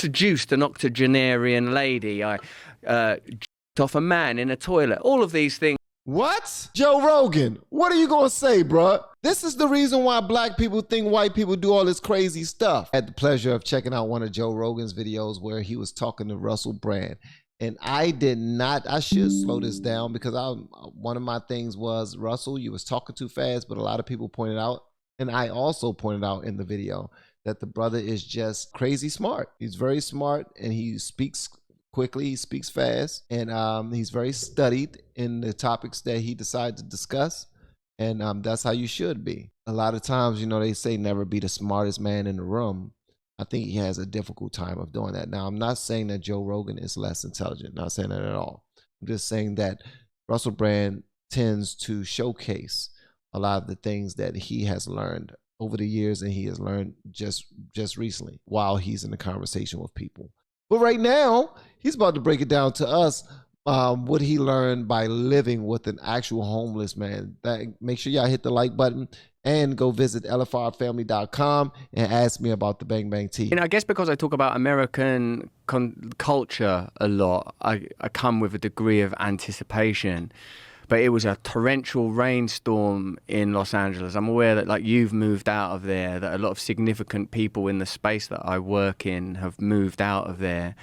seduced an octogenarian lady. I off a man in a toilet. All of these things. What? Joe Rogan, what are you gonna say, bruh? This is the reason why black people think white people do all this crazy stuff. I had the pleasure of checking out one of Joe Rogan's videos where he was talking to Russell Brand. And I should slow this down because one of my things was, Russell, you was talking too fast, but a lot of people pointed out, and I also pointed out in the video, that the brother is just crazy smart. He's very smart and he speaks quickly, he speaks fast, and he's very studied in the topics that he decides to discuss. And that's how you should be. A lot of times, you know, they say never be the smartest man in the room. I think he has a difficult time of doing that. Now, I'm not saying that Joe Rogan is less intelligent, not saying that at all. I'm just saying that Russell Brand tends to showcase a lot of the things that he has learned over the years, and he has learned just recently while he's in the conversation with people. But right now, he's about to break it down to us, what he learned by living with an actual homeless man. Make sure y'all hit the like button and go visit LFRFamily.com and ask me about the Bang Bang Tea. You know, I guess because I talk about American culture a lot, I come with a degree of anticipation. But it was a torrential rainstorm in Los Angeles. I'm aware that, like, you've moved out of there, that a lot of significant people in the space that I work in have moved out of there.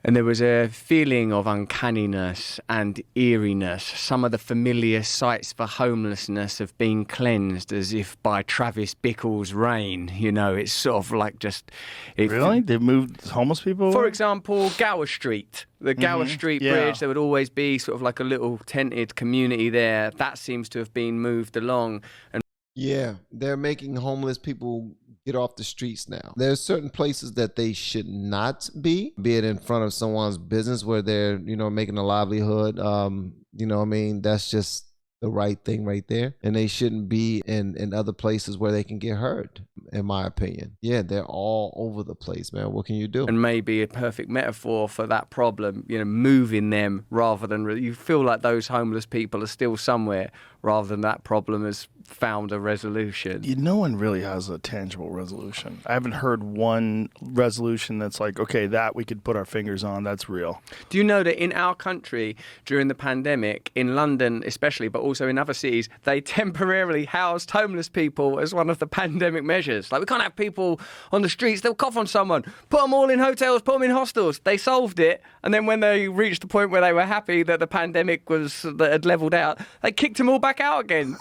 And there was a feeling of uncanniness and eeriness. Some of the familiar sites for homelessness have been cleansed as if by Travis Bickle's rain. You know, it's sort of like just... Really? They've moved homeless people? For example, Gower Street. The Gower Street Bridge, there would always be sort of like a little tented community there. That seems to have been moved along. And yeah, they're making homeless people get off the streets now. There's certain places that they should not be it in front of someone's business where they're, you know, making a livelihood. You know what I mean? That's just the right thing right there. And they shouldn't be in other places where they can get hurt, in my opinion. Yeah, they're all over the place, man. What can you do? And maybe a perfect metaphor for that problem, you know, moving them rather than... You feel like those homeless people are still somewhere rather than that problem has found a resolution. No one really has a tangible resolution. I haven't heard one resolution that's like, okay, that we could put our fingers on, that's real. Do you know that in our country, during the pandemic, in London especially, but also in other cities, they temporarily housed homeless people as one of the pandemic measures? Like, we can't have people on the streets, they'll cough on someone. Put them all in hotels, put them in hostels. They solved it, and then when they reached the point where they were happy that the pandemic had leveled out, they kicked them all back out again.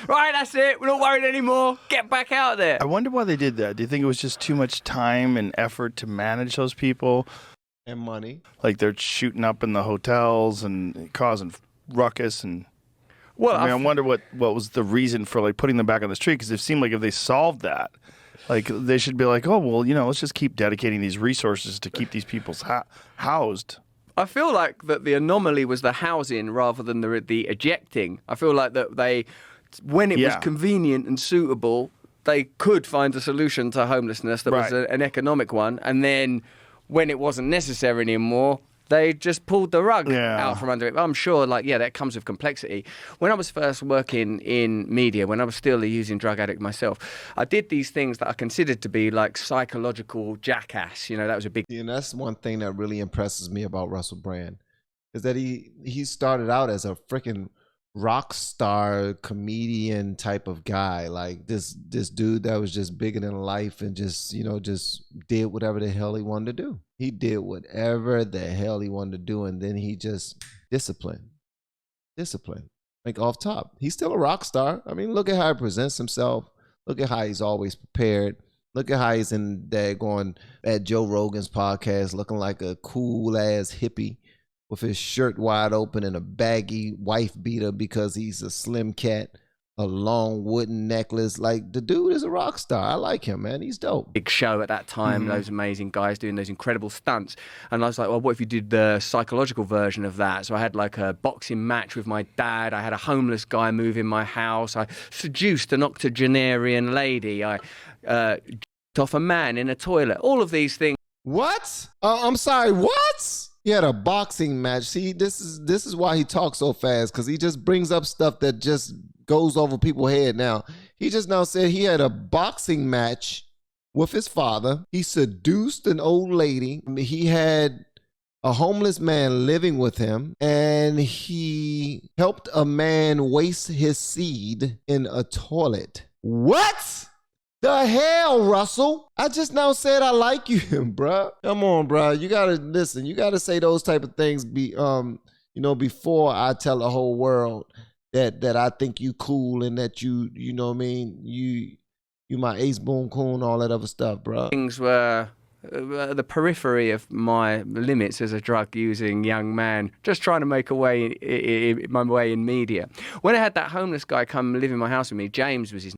Right, that's it. We're not worried anymore. Get back out there. I wonder why they did that. Do you think it was just too much time and effort to manage those people? And money. Like, they're shooting up in the hotels and causing ruckus and... Well, I wonder what was the reason for, like, putting them back on the street, because it seemed like if they solved that, like, they should be like, oh, well, you know, let's just keep dedicating these resources to keep these people housed. I feel like that the anomaly was the housing rather than the ejecting. I feel like that they, when it was convenient and suitable, they could find a solution to homelessness that was an economic one. And then when it wasn't necessary anymore, they just pulled the rug out from under it. I'm sure, like, that comes with complexity. When I was first working in media, when I was still a using drug addict myself, I did these things that I considered to be like psychological jackass. You know, that was a big... And that's one thing that really impresses me about Russell Brand, is that he started out as a freaking rock star comedian type of guy, like this dude that was just bigger than life and just, you know, just did whatever the hell he wanted to do. He did whatever the hell he wanted to do, and then he just disciplined, like off top. He's still a rock star. I mean, look at how he presents himself. Look at how he's always prepared. Look at how he's in there going at Joe Rogan's podcast looking like a cool ass hippie, with his shirt wide open and a baggy wife beater because he's a slim cat, a long wooden necklace. Like, the dude is a rock star. I like him, man. He's dope. Big show at that time, those amazing guys doing those incredible stunts. And I was like, well, what if you did the psychological version of that? So I had like a boxing match with my dad. I had a homeless guy move in my house. I seduced an octogenarian lady. I off a man in a toilet. All of these things. What? I'm sorry, what? He had a boxing match. See, this is why he talks so fast, because he just brings up stuff that just goes over people's head now. He just now said he had a boxing match with his father. He seduced an old lady. He had a homeless man living with him, and he helped a man waste his seed in a toilet. What the hell, Russell? I just now said I like you, bruh. Come on, bruh. You gotta listen. You gotta say those type of things before I tell the whole world that I think you cool and that you know what I mean, you my ace boom coon, all that other stuff, bruh. Things were the periphery of my limits as a drug-using young man, just trying to make my way in media. When I had that homeless guy come live in my house with me, James was his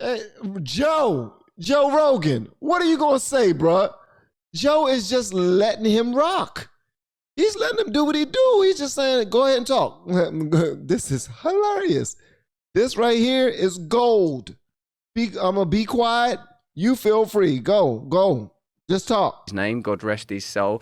Hey, Joe Rogan, what are you gonna say, bruh? Joe is just letting him rock. He's letting him do what he do. He's just saying, go ahead and talk. This is hilarious. This right here is gold. I'm gonna be quiet. You feel free. Go. Just talk. His name, God rest his soul.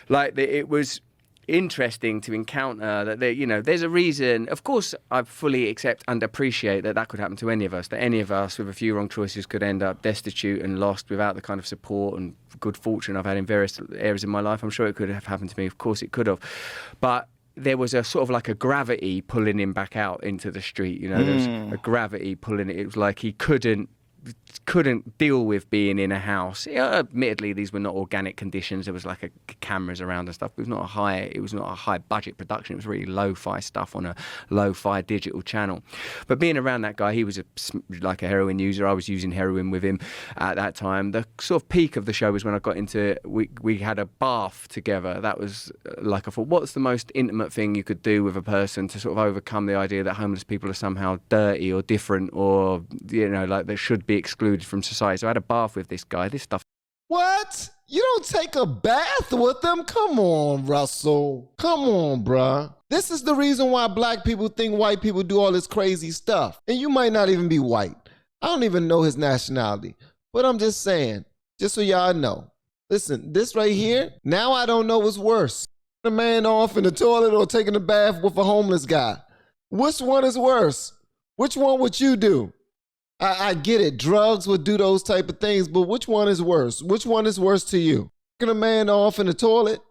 It was interesting to encounter that there's a reason. Of course, I fully accept and appreciate that could happen to any of us, that any of us with a few wrong choices could end up destitute and lost without the kind of support and good fortune I've had in various areas of my life. I'm sure it could have happened to me. Of course it could have. But there was a sort of like a gravity pulling him back out into the street. There was a gravity pulling it. It was like he couldn't deal with being in a house. Admittedly, these were not organic conditions. There was like cameras around and stuff. It was not a high budget production. It was really lo-fi stuff on a lo-fi digital channel. But being around that guy, he was like a heroin user. I was using heroin with him at that time. The sort of peak of the show was when I got into we had a bath together. That was like, I thought, what's the most intimate thing you could do with a person to sort of overcome the idea that homeless people are somehow dirty or different, or like they should be excluded from society. So I had a bath with this guy. This stuff. What? You don't take a bath with them? Come on, Russell. Come on, bruh. This is the reason why black people think white people do all this crazy stuff. And you might not even be white. I don't even know his nationality. But I'm just saying, just so y'all know. Listen, this right here, now I don't know what's worse. A man off in the toilet or taking a bath with a homeless guy. Which one is worse? Which one would you do? I get it. Drugs would do those type of things, but which one is worse? Which one is worse to you? Taking a man off in the toilet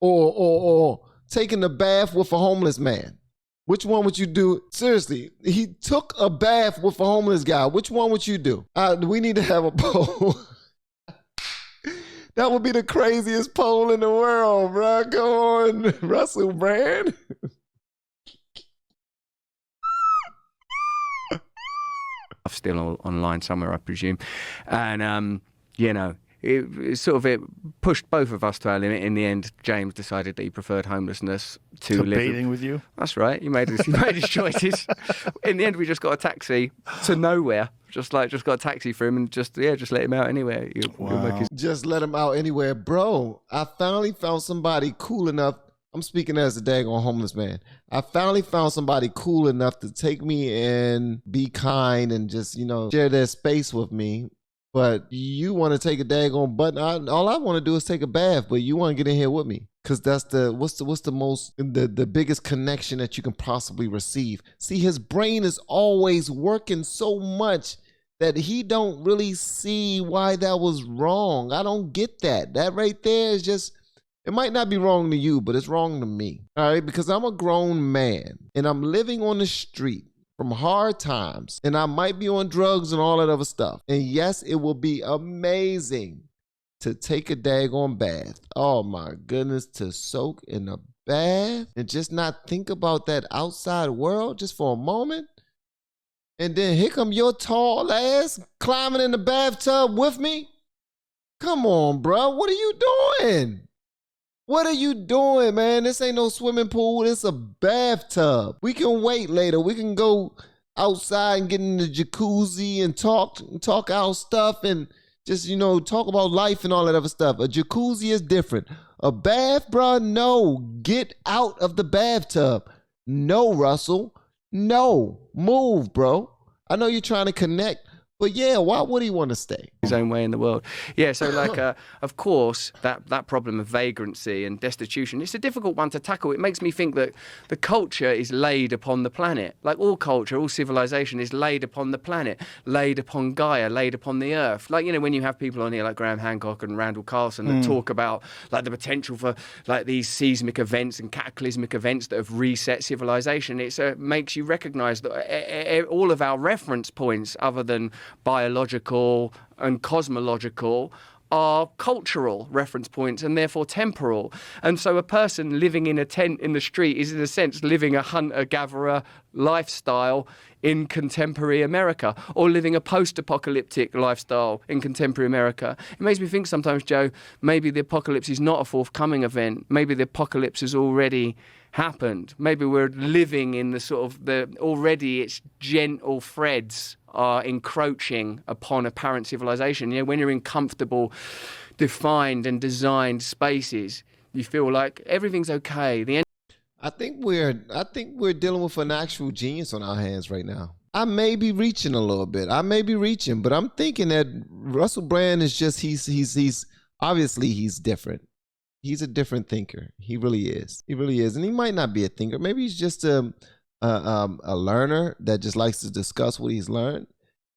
or taking a bath with a homeless man? Which one would you do? Seriously, he took a bath with a homeless guy. Which one would you do? We need to have a poll. That would be the craziest poll in the world, bro. Go on, Russell Brand. Still online somewhere, I presume. And, it pushed both of us to our limit. In the end, James decided that he preferred homelessness to bathing with you. That's right. He made his choices. In the end, we just got a taxi to nowhere. Just got a taxi for him and just let him out anywhere. Just let him out anywhere. Bro, I finally found somebody cool enough. I'm speaking as a daggone homeless man. I finally found somebody cool enough to take me and be kind and just, share their space with me. But you want to take a daggone button. All I want to do is take a bath, but you want to get in here with me. Because that's the biggest connection that you can possibly receive. See, his brain is always working so much that he don't really see why that was wrong. I don't get that. That right there is just... It might not be wrong to you, but it's wrong to me, all right? Because I'm a grown man, and I'm living on the street from hard times, and I might be on drugs and all that other stuff. And yes, it will be amazing to take a daggone bath. Oh my goodness, to soak in a bath and just not think about that outside world just for a moment. And then here come your tall ass climbing in the bathtub with me. Come on, bro. What are you doing? What are you doing, man? This ain't no swimming pool. It's a bathtub. We can wait later. We can go outside and get in the jacuzzi and talk our stuff and just, talk about life and all that other stuff. A jacuzzi is different. A bath, bro, no. Get out of the bathtub. No, Russell. No. Move, bro. I know you're trying to connect, but yeah, why would he want to stay? his own way in the world. Yeah, so like, of course, that problem of vagrancy and destitution, it's a difficult one to tackle. It makes me think that the culture is laid upon the planet. Like all culture, all civilization is laid upon the planet, laid upon Gaia, laid upon the earth. Like, you know, when you have people on here like Graham Hancock and Randall Carlson that talk about like the potential for like these seismic events and cataclysmic events that have reset civilization, it makes you recognize that all of our reference points other than biological and cosmological are cultural reference points and therefore temporal. And so a person living in a tent in the street is in a sense living a hunter-gatherer lifestyle in contemporary America, or living a post-apocalyptic lifestyle in contemporary America. It makes me think sometimes, Joe, maybe the apocalypse is not a forthcoming event. Maybe the apocalypse has already happened. Maybe we're living in the sort of already its gentle threads are encroaching upon apparent civilization. You know, when you're in comfortable, defined and designed spaces, you feel like everything's okay. I think we're dealing with an actual genius on our hands right now. I may be reaching a little bit. But I'm thinking that Russell Brand is just he's obviously he's different. He's a different thinker. He really is. He really is. And he might not be a thinker. Maybe he's just a learner that just likes to discuss what he's learned,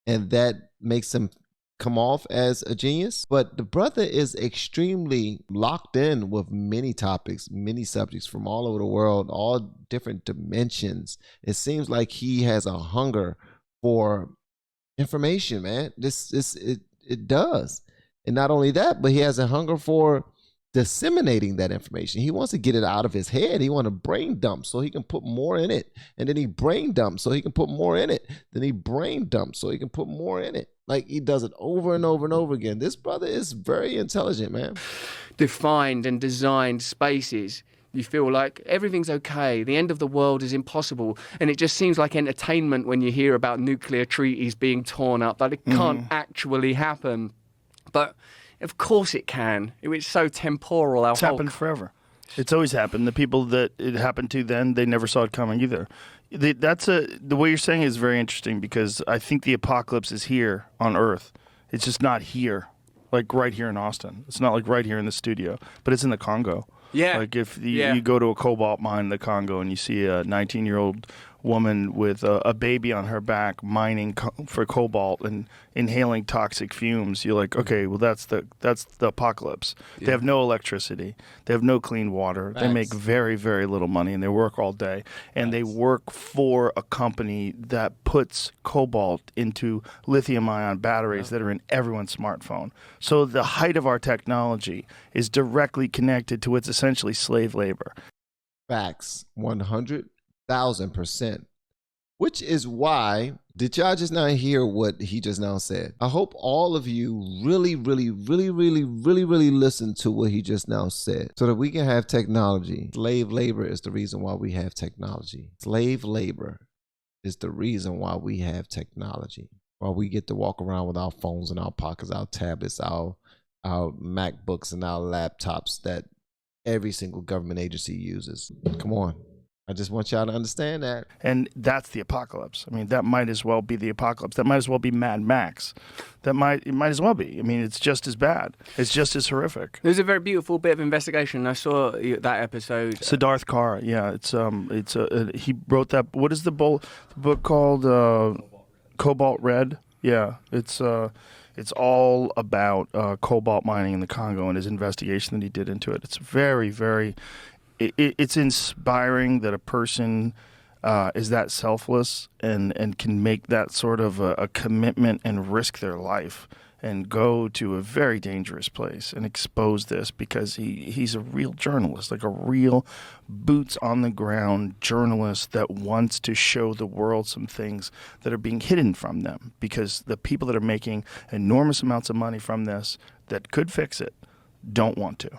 and that makes him come off as a genius. But the brother is extremely locked in with many topics, many subjects from all over the world, all different dimensions. It seems like he has a hunger for information, man. It does. And not only that, but he has a hunger for disseminating that information. He wants to get it out of his head. He wants to brain dump so he can put more in it. And then he brain dumps so he can put more in it. Then he brain dumps so he can put more in it. Like, he does it over and over and over again. This brother is very intelligent, man. Defined and designed spaces, you feel like everything's okay. The end of the world is impossible. And it just seems like entertainment when you hear about nuclear treaties being torn up, that it can't actually happen. But of course it can. It's so temporal. It's happened forever. It's always happened. The people that it happened to then, they never saw it coming either. The way you're saying is very interesting, because I think the apocalypse is here on Earth. It's just not here, like right here in Austin. It's not like right here in the studio, but it's in the Congo. Yeah. Like if you go to a cobalt mine in the Congo and you see a 19-year-old woman with a baby on her back mining for cobalt and inhaling toxic fumes, you're like, okay, well that's the apocalypse. Yeah. They have no electricity, they have no clean water. Thanks. They make very, very little money, and they work all day, and they work for a company that puts cobalt into lithium-ion batteries that are in everyone's smartphone. So the height of our technology is directly connected to its essentially slave labor. Facts. 100,000%. Which is why, did y'all just not hear what he just now said? I hope all of you really listen to what he just now said, so that we can have technology. Slave labor is the reason why we have technology. Slave labor is the reason why we have technology. Why we get to walk around with our phones in our pockets, our tablets, our MacBooks, and our laptops that every single government agency uses. Come on. I just want y'all to understand that. And that's the apocalypse. I mean, that might as well be the apocalypse. That might as well be Mad Max. It might as well be. I mean, it's just as bad. It's just as horrific. There's a very beautiful bit of investigation. I saw that episode. Siddharth Kara, yeah. He wrote that. What is the book called? Cobalt Red. Yeah, it's all about cobalt mining in the Congo and his investigation that he did into it. It's very, very. It's inspiring that a person is that selfless and can make that sort of a commitment and risk their life and go to a very dangerous place and expose this, because he's a real journalist, like a real boots on the ground journalist that wants to show the world some things that are being hidden from them, because the people that are making enormous amounts of money from this that could fix it don't want to.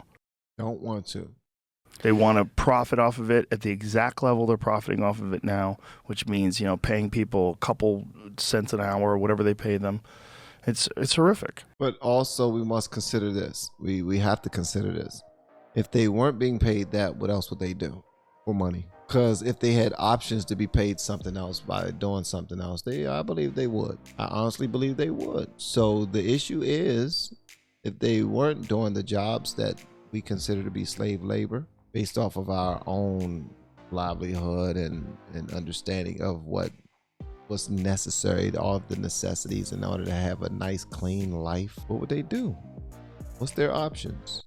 They want to profit off of it at the exact level they're profiting off of it now, which means, paying people a couple cents an hour or whatever they pay them. It's horrific. But also we must consider this. We have to consider this. If they weren't being paid that, what else would they do? for money. Because if they had options to be paid something else by doing something else, I believe they would. I honestly believe they would. So the issue is, if they weren't doing the jobs that we consider to be slave labor, based off of our own livelihood and understanding of what's necessary, all of the necessities in order to have a nice, clean life, what would they do? What's their options?